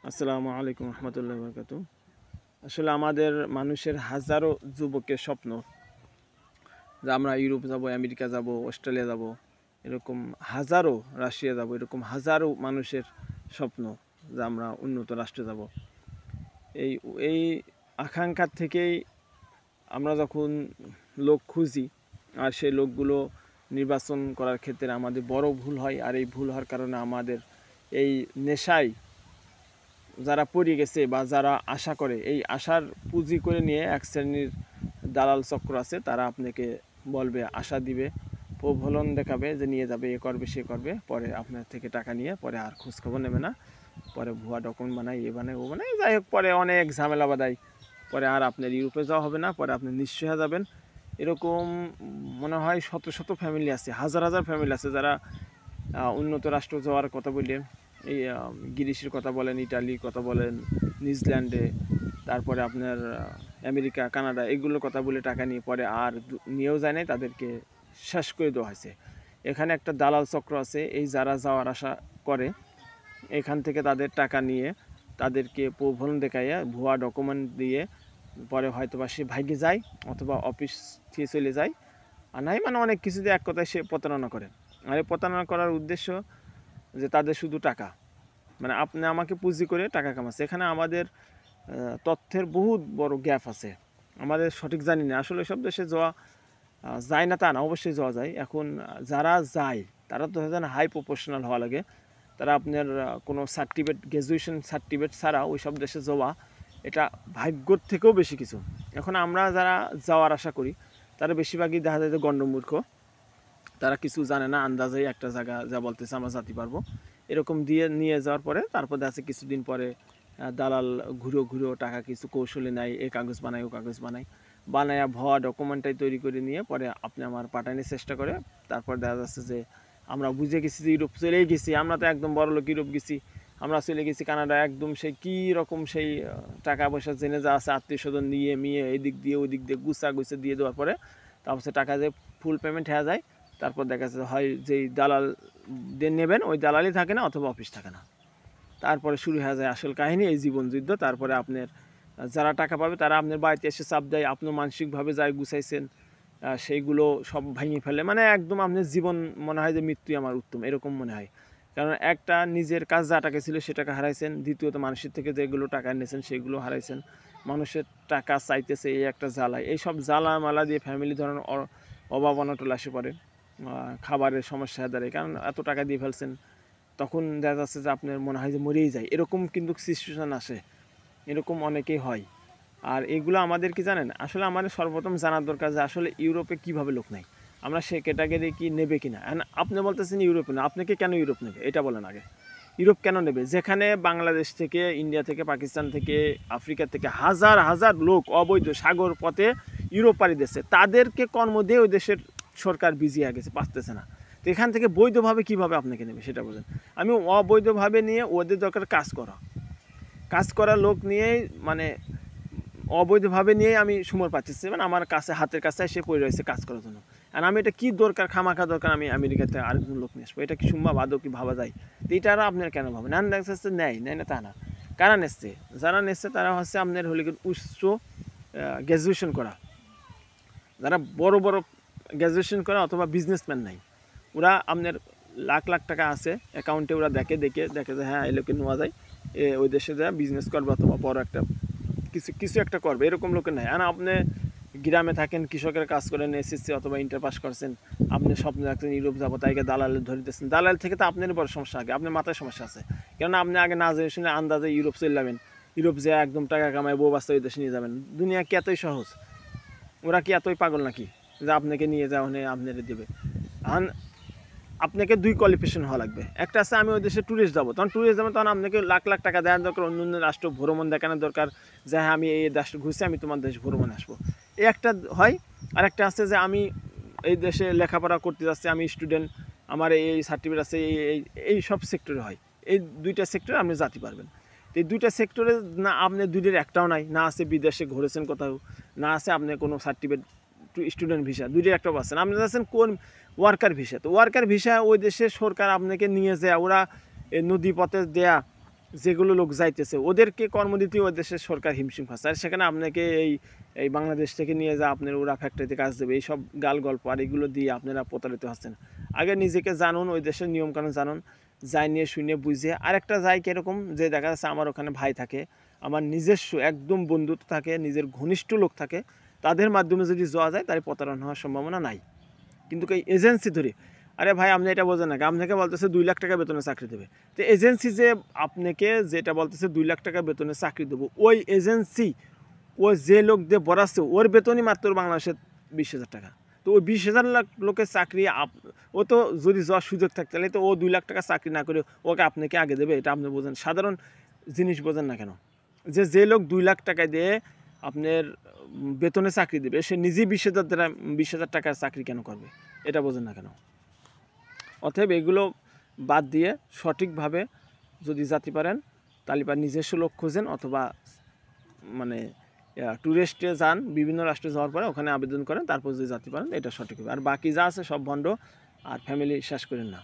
আসসালামু আলাইকুম রহমতুল্লাহ বরকাতু। আসলে আমাদের মানুষের হাজারো যুবকের স্বপ্ন যে আমরা ইউরোপ যাব, আমেরিকা যাব, অস্ট্রেলিয়া যাব, এরকম হাজারো, রাশিয়া যাব, এরকম হাজারো মানুষের স্বপ্ন যে আমরা উন্নত রাষ্ট্রে যাব। এই এই আকাঙ্ক্ষার থেকেই আমরা যখন লোক খুঁজি আর সেই লোকগুলো নির্বাচন করার ক্ষেত্রে আমাদের বড় ভুল হয়। আর এই ভুল হওয়ার কারণে আমাদের এই নেশায় যারা পড়ে গেছে বা যারা আশা করে, এই আশার পুঁজি করে নিয়ে এক শ্রেণীর দালাল চক্র আছে, তারা আপনাকে বলবে, আশা দিবে, প্রলোভন দেখাবে যে নিয়ে যাবে, এ করবে সে করবে, পরে আপনার থেকে টাকা নিয়ে পরে আর খোঁজখবর নেবে না, পরে ভুয়া ডকুমেন্ট বানায়, এ বানায়, ও বানায়, যাই হোক, পরে অনেক ঝামেলা বাধায়, পরে আর আপনার ইউরোপে যাওয়া হবে না, পরে আপনি নিঃস্ব হয়ে যাবেন। এরকম মনে হয় শত শত ফ্যামিলি আছে, হাজার হাজার ফ্যামিলি আছে যারা উন্নত রাষ্ট্র যাওয়ার কথা বললে এই গ্রিসের কথা বলেন, ইটালির কথা বলেন, নিউজিল্যান্ডে, তারপরে আপনার আমেরিকা, কানাডা, এগুলোর কথা বলে টাকা নিয়ে পরে আর নিয়েও যায় নাই, তাদেরকে শেষ করে দেওয়া হয়েছে। এখানে একটা দালাল চক্র আছে, এই যারা যাওয়ার আশা করে এখান থেকে তাদের টাকা নিয়ে তাদেরকে প্রলোভন দেখাইয়া ভুয়া ডকুমেন্ট দিয়ে পরে হয়তো বা সে ভাগে যায় অথবা অফিস থেকে চলে যায়, আর নাই মানে অনেক কিছু দিয়ে এক কথায় সে প্রতারণা করে। আর এই প্রতারণা করার উদ্দেশ্য যে তাদের শুধু টাকা, মানে আপনি আমাকে পুঁজি করে টাকা কামাচ্ছে। এখানে আমাদের তথ্যের বহুত বড় গ্যাপ আছে, আমাদের সঠিক জানি না আসলে সব দেশে যাওয়া যায় না তা না, অবশ্যই যাওয়া যায়। এখন যারা যায় তারা তো হাই প্রফেশনাল হওয়া লাগে, তারা আপনার কোনো সার্টিফিকেট, গ্র্যাজুয়েশন সার্টিফিকেট ছাড়া ওই সব দেশে যাওয়া এটা ভাগ্যর থেকেও বেশি কিছু। এখন আমরা যারা যাওয়ার আশা করি তারা বেশিরভাগই দেখা যায় যে গণ্ডমূর্খ, তারা কিছু জানে না, আন্দাজেই একটা জায়গা যা বলতেছে আমরা যেতে পারবো এরকম দিয়ে নিয়ে যাওয়ার পরে তারপর দেখা যাচ্ছে কিছুদিন পরে দালাল ঘুরো টাকা কিছু কৌশলে নেয়, এ কাগজ বানায়, ও কাগজ বানায় ভুয়া ডকুমেন্টটাই তৈরি করে নিয়ে পরে আপনি আমার পাঠানোর চেষ্টা করে। তারপর দেখা যাচ্ছে যে আমরা বুঝে গেছি যে ইউরোপ চলেই গেছি, আমরা তো একদম বড় লোক, ইউরোপ গেছি, আমরা চলে গেছি কানাডা, একদম সেই কী রকম সেই টাকা পয়সা জেনে যা আছে আত্মীয় স্বজন নিয়ে মিয়ে এদিক দিয়ে ওদিক দিয়ে গুছা দিয়ে দেওয়ার পরে তারপর টাকা যে ফুল পেমেন্ট হয়ে যায়, তারপর দেখা যাচ্ছে হয় যেই দালাল নেবেন ওই দালালই থাকে না অথবা অফিস থাকে না, তারপরে শুরু হয়ে যায় আসল কাহিনী, এই জীবন যুদ্ধ। তারপরে আপনার যারা টাকা পাবে তারা আপনার বাড়িতে এসে চাপ দেয়, আপনি মানসিকভাবে যাই গুছাইছেন সেইগুলো সব ভেঙে ফেলে, মানে একদম আপনার জীবন মনে হয় যে মৃত্যুই আমার উত্তম, এরকম মনে হয়। কারণ একটা নিজের কাজ যা টাকা ছিল সে টাকা হারাইছেন, দ্বিতীয়ত মানুষের থেকে যেগুলো টাকা নিয়েছেন সেগুলো হারাইছেন, মানুষের টাকা চাইতেছে এই একটা জ্বালায়, এইসব জ্বালা মালা দিয়ে ফ্যামিলি ধরনের অভাব অনটন আসে পড়ে, খাবারের সমস্যা দাঁড়ায়, কারণ এত টাকা দিয়ে ফেলছেন, তখন দেখা যাচ্ছে যে আপনার মনে হয় যে মরেই যায়, এরকম কিন্তু সিচুয়েশান আসে, এরকম অনেকেই হয়। আর এগুলো আমাদের কি জানেন, আসলে আমাদের সর্বপ্রথম জানার দরকার যে আসলে ইউরোপে কিভাবে লোক নেয়, আমরা সে ক্যাটাগরি কি নেবে কিনা। আপনি বলতেছেন ইউরোপে না, আপনাকে কেন ইউরোপ নেবে এটা বলেন আগে। ইউরোপ কেন নেবে যেখানে বাংলাদেশ থেকে, ইন্ডিয়া থেকে, পাকিস্তান থেকে, আফ্রিকা থেকে হাজার হাজার লোক অবৈধ সাগর পথে ইউরোপ পাড়ি দিচ্ছে, তাদেরকে কর্ম দিয়ে ওই দেশের সরকার বিজি হয়ে গেছে, পারতেছে না। তো এখান থেকে বৈধভাবে কিভাবে আপনাকে নেবে সেটা বলেন। আমি অবৈধভাবে নিয়ে ওদের দরকার কাজ করা লোক নিয়েই, মানে অবৈধভাবে নিয়েই আমি সময় পাচ্ছি, মানে আমার কাছে হাতের কাছে এসে পড়ে রয়েছে কাজ করার জন্য। আর আমি এটা কী দরকার, খামাখা দরকার আমি আমেরিকাতে আরেকজন লোক নিয়ে আসবো, এটা কি সম্ভব, আদৌ কি ভাবা যায়? তো এটা আর আপনার কেন ভাবে নান দেখছে, নেয় না তা না, কারা নেচ্ছে, যারা নেচ্ছে তারা হচ্ছে আপনার হলে উচ্চ গ্র্যাজুয়েশন করা, যারা বড় বড় গ্র্যাজুয়েশন করা অথবা বিজনেসম্যান নাই, ওরা আপনার লাখ লাখ টাকা আছে অ্যাকাউন্টে, ওরা দেখে যে হ্যাঁ এই লোকে নেওয়া যায়, ওই দেশে যা বিজনেস করবে অথবা বড় একটা কিছু একটা করবে, এরকম লোকের নাই। আর আপনি গ্রামে থাকেন, কৃষকের কাজ করেন, এসএসসি অথবা ইন্টার পাস করছেন, আপনি স্বপ্ন রাখছেন ইউরোপ যাবো, তাইকে দালালে ধরিতেছেন, দালাল থেকে তো আপনারই বড় সমস্যা, আগে আপনার মাথায় সমস্যা আছে, কেননা আপনি আগে না জেনে শুনে আন্দাজে ইউরোপ চলে যাবেন, ইউরোপ যে একদম টাকা কামায় বউ বাচ্চা ওই দেশে নিয়ে যাবেন। দুনিয়া কি এতই সহজ? ওরা কি এতই পাগল নাকি যে আপনাকে নিয়ে যাওয়া আপনার দেবে? আপনাকে দুই কোয়ালিফিকেশন হওয়া লাগবে, একটা আছে আমি ওই দেশে ট্যুরিস্ট যাবো, তখন ট্যুরিস্ট যাবো, তখন আপনাকে লাখ লাখ টাকা দেওয়ার দরকার, অন্য অন্য রাষ্ট্র ভ্রমণ দেখানোর দরকার, যে হ্যাঁ আমি এই রাষ্ট্র ঘুরছি, আমি তোমার দেশ ভ্রমণে আসবো, এই একটা হয়। আর একটা আছে যে আমি এই দেশে লেখাপড়া করতে যাচ্ছি, আমি স্টুডেন্ট, আমার এই সার্টিফিকেট আছে, এই সব সেক্টরে হয়, এই দুইটা সেক্টরে আপনি যেতে পারবেন। এই দুইটা সেক্টরে না আপনি দুইটার একটাও নাই, না আছে বিদেশে ঘুরেছেন কোথাও, না আছে আপনি কোনো সার্টিফিকেট, স্টুডেন্ট ভিসা, দুইটার একটা পাচ্ছেন, আপনি যাচ্ছেন কোন ওয়ার্কার ভিসা। তো ওয়ার্কার ভিসা ওই দেশের সরকার আপনাকে নিয়ে যায়, ওরা নদী পথে দেয়া যেগুলো লোক যাইতেছে ওদেরকে কর্ম দিতে ওই দেশের সরকার হিমশিম খাচ্ছে, আর সেখানে আপনাকে এই এই বাংলাদেশ থেকে নিয়ে যা আপনার ওরা ফ্যাক্টরিতে কাজ দেবে এইসব গাল গল্প আর এগুলো দিয়ে আপনারা প্রতারিত হচ্ছেন। আগে নিজেকে জানুন, ওই দেশের নিয়মকানুন জানুন, যাই নিয়ে শুনে বুঝে। আরেকটা যাই কীরকম যে দেখা যাচ্ছে আমার ওখানে ভাই থাকে, আমার নিজস্ব একদম বন্ধুত্ব থাকে, নিজের ঘনিষ্ঠ লোক থাকে, তাদের মাধ্যমে যদি যাওয়া যায় তাহলে প্রতারণা হওয়ার সম্ভাবনা নাই। কিন্তু এই এজেন্সি ধরে, আরে ভাই আপনি এটা বোঝেন না, আপনাকে বলতেছে 2 লাখ টাকা বেতনে চাকরি দেবে, তো এজেন্সি যে আপনাকে যেটা বলতেছে 2 লাখ টাকা বেতনে চাকরি দেবো, ওই এজেন্সি ও যে লোক দিয়ে বরাচ্ছে ওর বেতনই মাত্র বাংলাদেশের 20,000 টাকা। তো ওই 20,000 লোকের চাকরি ও তো যদি যাওয়ার সুযোগ থাকতে তাহলে তো ও 2 লাখ টাকা চাকরি না করে ওকে আপনাকে আগে দেবে, এটা আপনি বোঝেন, সাধারণ জিনিস বোঝেন না কেন? যে লোক 2 লাখ টাকা দিয়ে আপনার বেতনে চাকরি দেবে সে নিজেই 20,000 টাকার চাকরি কেন করবে, এটা বোঝেন না কেন? অতএব এগুলো বাদ দিয়ে সঠিকভাবে যদি যেতে পারেন তাহলে বা নিজস্ব লোক খোঁজেন, অথবা মানে ট্যুরিস্টে যান, বিভিন্ন রাষ্ট্রে যাওয়ার পরে ওখানে আবেদন করেন, তারপর যদি যেতে পারেন এটা সঠিক হবে। আর বাকি যা আছে সব ভণ্ড, আর ফ্যামিলি শেষ করেন না।